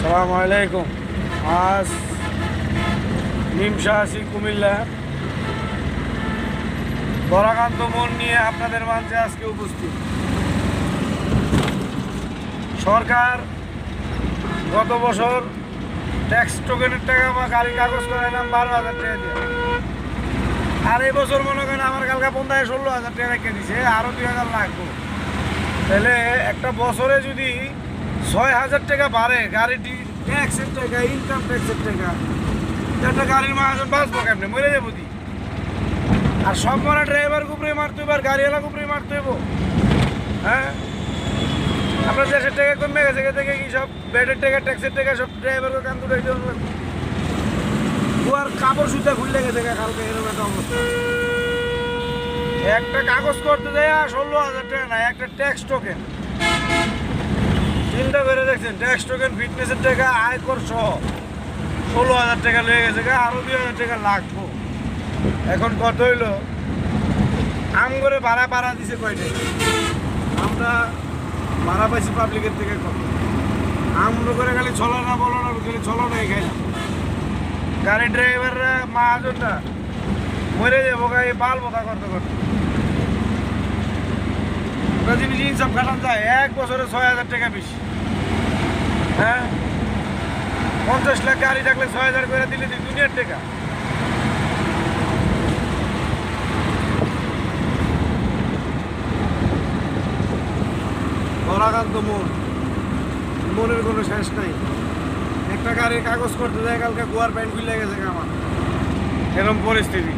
আসসালামু আলাইকুম। আজ নিমশা আছি কুমিল্লা। বরাকান্ত মন নিয়ে আপনাদের মাঝে আজকে উপস্থিত। সরকার গত বছর ট্যাক্স টোকেনের টাকা বা গাড়ির কাগজ করাইলাম 12,000 টাকা দিয়ে, আর এই বছর মনে করেন আমার কালকা 15-16,000 টাকা রেখে দিছে, আরও 2,000 লাগবে। তাহলে একটা বছরে যদি 6,000 টাকা বাড়ে গাড়ির ট্যাক্সের টাকা, ইনকাম ট্যাক্সের টাকা, একটা গাড়ির মাহাজন বাঁচবো কেমনে? মরে যাবো দি। আর সব মরা ড্রাইভার কুপড়ে মারতে হইব, আর গাড়িওয়ালা কুপড়ে মারতে হইব। হ্যাঁ, আপনার দেশের টাকা কমে গেছে থেকে কি সব বেডের টাকা, ট্যাক্সের টাকা সব ড্রাইভারকে কান তুলে দিতে হবে। আর কাপড় সুতা খুললে গেছে কালকে, এরকম একটা অবস্থা। একটা কাগজ করতে দেয় 16,000 টাকা না, একটা ট্যাক্স টোকেন। চিন্তা করে দেখছেন, ট্যাক্স টোকেন, ফিটনেসের টাকা, আয়কর সহ 16,000 টাকা লেগে গেছে, আরও 2,000 টাকা লাগবো। এখন কত হইলো? আম করে ভাড়া দিছে কয়টাই? আমরা ভাড়া পাইছি পাবলিকের থেকে কত? আমরা করে খালি চলো না বলো না, খালি চলো না খাইলাম। গাড়ির ড্রাইভাররা মাহাজনটা মরে যাবো, গাড়ি পাল বোকা করতে করতে। জিনিস ইনসাফ খাটান যায়, এক বছরে 6,000 টাকা বেশি। হ্যাঁ, 50 লাখ গাড়ি থাকলে 6,000 করে দিলে দুনিয়ার টাকা। বরাকান্ত মনের কোনো শেষ নাই। একটা গাড়ির কাগজ করতে যায় কালকে গোয়ার প্যান্ট খুলে গেছে আমার, এরকম পরিস্থিতি।